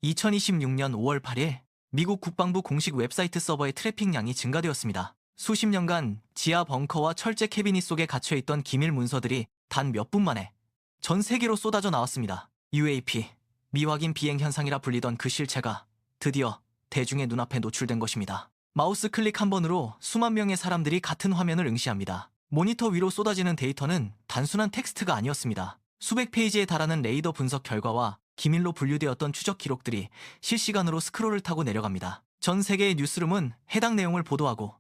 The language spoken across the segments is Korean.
2026년 5월 8일 미국 국방부 공식 웹사이트 서버의 트래픽량이 증가되었습니다. 수십 년간 지하 벙커와 철제 캐비닛 속에 갇혀있던 기밀 문서들이 단 몇 분 만에 전 세계로 쏟아져 나왔습니다. UAP, 미확인 비행 현상이라 불리던 그 실체가 드디어 대중의 눈앞에 노출된 것입니다. 마우스 클릭 한 번으로 수만 명의 사람들이 같은 화면을 응시합니다. 모니터 위로 쏟아지는 데이터는 단순한 텍스트가 아니었습니다. 수백 페이지에 달하는 레이더 분석 결과와 기밀로 분류되었던 추적 기록들이 실시간으로 스크롤을 타고 내려갑니다. 전 세계의 뉴스룸은 해당 내용을 보도하고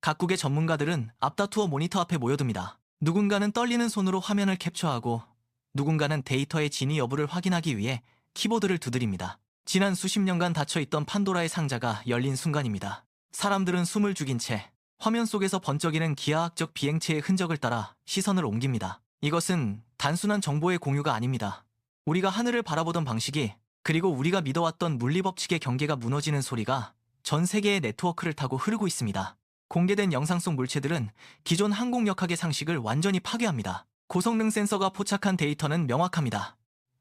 각국의 전문가들은 앞다투어 모니터 앞에 모여듭니다. 누군가는 떨리는 손으로 화면을 캡처하고 누군가는 데이터의 진위 여부를 확인하기 위해 키보드를 두드립니다. 지난 수십 년간 닫혀있던 판도라의 상자가 열린 순간입니다. 사람들은 숨을 죽인 채 화면 속에서 번쩍이는 기하학적 비행체의 흔적을 따라 시선을 옮깁니다. 이것은 단순한 정보의 공유가 아닙니다. 우리가 하늘을 바라보던 방식이, 그리고 우리가 믿어왔던 물리법칙의 경계가 무너지는 소리가 전 세계의 네트워크를 타고 흐르고 있습니다. 공개된 영상 속 물체들은 기존 항공역학의 상식을 완전히 파괴합니다. 고성능 센서가 포착한 데이터는 명확합니다.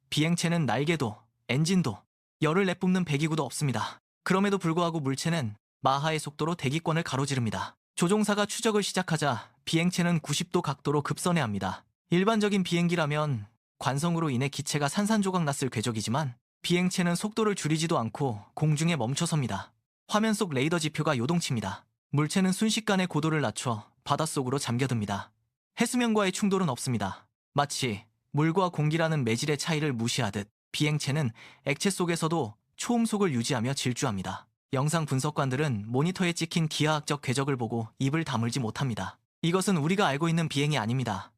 비행체는 날개도, 엔진도, 열을 내뿜는 배기구도 없습니다. 그럼에도 불구하고 물체는 마하의 속도로 대기권을 가로지릅니다. 조종사가 추적을 시작하자 비행체는 90도 각도로 급선회합니다. 일반적인 비행기라면 관성으로 인해 기체가 산산조각 났을 궤적이지만 비행체는 속도를 줄이지도 않고 공중에 멈춰섭니다. 화면 속 레이더 지표가 요동칩니다. 물체는 순식간에 고도를 낮춰 바닷속으로 잠겨듭니다. 해수면과의 충돌은 없습니다. 마치 물과 공기라는 매질의 차이를 무시하듯 비행체는 액체 속에서도 초음속을 유지하며 질주합니다. 영상 분석관들은 모니터에 찍힌 기하학적 궤적을 보고 입을 다물지 못합니다. 이것은 우리가 알고 있는 비행이 아닙니다.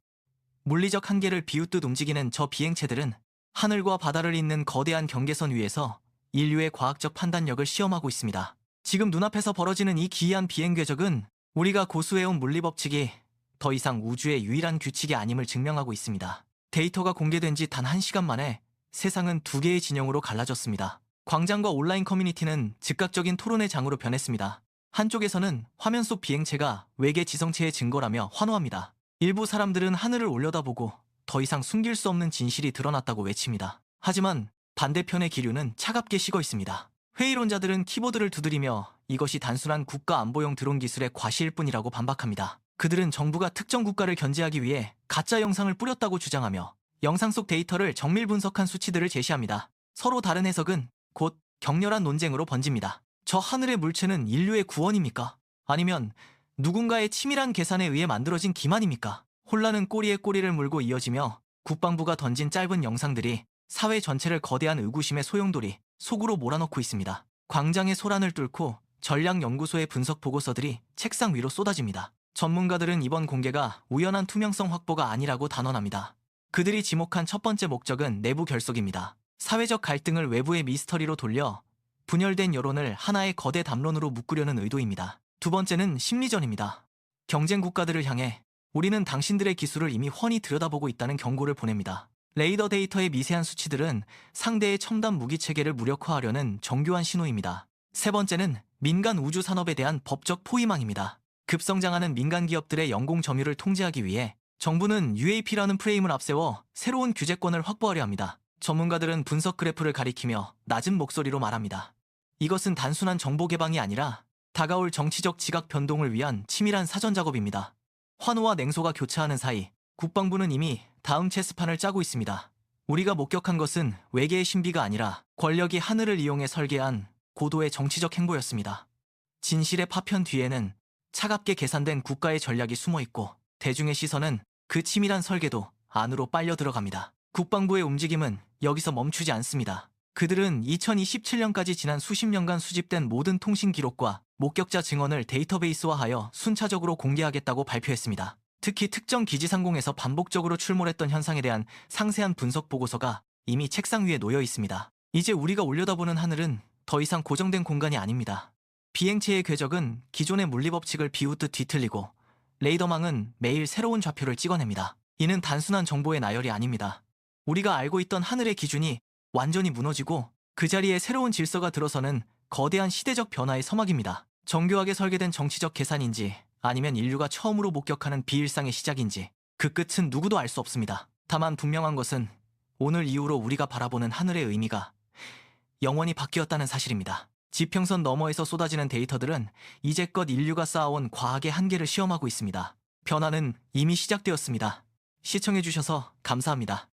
물리적 한계를 비웃듯 움직이는 저 비행체들은 하늘과 바다를 잇는 거대한 경계선 위에서 인류의 과학적 판단력을 시험하고 있습니다. 지금 눈앞에서 벌어지는 이 기이한 비행 궤적은 우리가 고수해온 물리법칙이 더 이상 우주의 유일한 규칙이 아님을 증명하고 있습니다. 데이터가 공개된 지 단 1시간 만에 세상은 두 개의 진영으로 갈라졌습니다. 광장과 온라인 커뮤니티는 즉각적인 토론의 장으로 변했습니다. 한쪽에서는 화면 속 비행체가 외계 지성체의 증거라며 환호합니다. 일부 사람들은 하늘을 올려다보고 더 이상 숨길 수 없는 진실이 드러났다고 외칩니다. 하지만 반대편의 기류는 차갑게 식어 있습니다. 회의론자들은 키보드를 두드리며 이것이 단순한 국가 안보용 드론 기술의 과시일 뿐이라고 반박합니다. 그들은 정부가 특정 국가를 견제하기 위해 가짜 영상을 뿌렸다고 주장하며 영상 속 데이터를 정밀 분석한 수치들을 제시합니다. 서로 다른 해석은 곧 격렬한 논쟁으로 번집니다. 저 하늘의 물체는 인류의 구원입니까? 아니면 누군가의 치밀한 계산에 의해 만들어진 기만입니까? 혼란은 꼬리에 꼬리를 물고 이어지며 국방부가 던진 짧은 영상들이 사회 전체를 거대한 의구심의 소용돌이 속으로 몰아넣고 있습니다. 광장의 소란을 뚫고 전략연구소의 분석 보고서들이 책상 위로 쏟아집니다. 전문가들은 이번 공개가 우연한 투명성 확보가 아니라고 단언합니다. 그들이 지목한 첫 번째 목적은 내부 결속입니다. 사회적 갈등을 외부의 미스터리로 돌려 분열된 여론을 하나의 거대 담론으로 묶으려는 의도입니다. 두 번째는 심리전입니다. 경쟁 국가들을 향해 우리는 당신들의 기술을 이미 훤히 들여다보고 있다는 경고를 보냅니다. 레이더 데이터의 미세한 수치들은 상대의 첨단 무기 체계를 무력화하려는 정교한 신호입니다. 세 번째는 민간 우주 산업에 대한 법적 포위망입니다. 급성장하는 민간 기업들의 연공 점유를 통제하기 위해 정부는 UAP라는 프레임을 앞세워 새로운 규제권을 확보하려 합니다. 전문가들은 분석 그래프를 가리키며 낮은 목소리로 말합니다. 이것은 단순한 정보 개방이 아니라 다가올 정치적 지각 변동을 위한 치밀한 사전 작업입니다. 환호와 냉소가 교차하는 사이 국방부는 이미 다음 체스판을 짜고 있습니다. 우리가 목격한 것은 외계의 신비가 아니라 권력이 하늘을 이용해 설계한 고도의 정치적 행보였습니다. 진실의 파편 뒤에는 차갑게 계산된 국가의 전략이 숨어있고 대중의 시선은 그 치밀한 설계도 안으로 빨려 들어갑니다. 국방부의 움직임은 여기서 멈추지 않습니다. 그들은 2027년까지 지난 수십 년간 수집된 모든 통신 기록과 목격자 증언을 데이터베이스화하여 순차적으로 공개하겠다고 발표했습니다. 특히 특정 기지 상공에서 반복적으로 출몰했던 현상에 대한 상세한 분석 보고서가 이미 책상 위에 놓여 있습니다. 이제 우리가 올려다보는 하늘은 더 이상 고정된 공간이 아닙니다. 비행체의 궤적은 기존의 물리법칙을 비웃듯 뒤틀리고 레이더망은 매일 새로운 좌표를 찍어냅니다. 이는 단순한 정보의 나열이 아닙니다. 우리가 알고 있던 하늘의 기준이 완전히 무너지고 그 자리에 새로운 질서가 들어서는 거대한 시대적 변화의 서막입니다. 정교하게 설계된 정치적 계산인지 아니면 인류가 처음으로 목격하는 비일상의 시작인지 그 끝은 누구도 알 수 없습니다. 다만 분명한 것은 오늘 이후로 우리가 바라보는 하늘의 의미가 영원히 바뀌었다는 사실입니다. 지평선 너머에서 쏟아지는 데이터들은 이제껏 인류가 쌓아온 과학의 한계를 시험하고 있습니다. 변화는 이미 시작되었습니다. 시청해주셔서 감사합니다.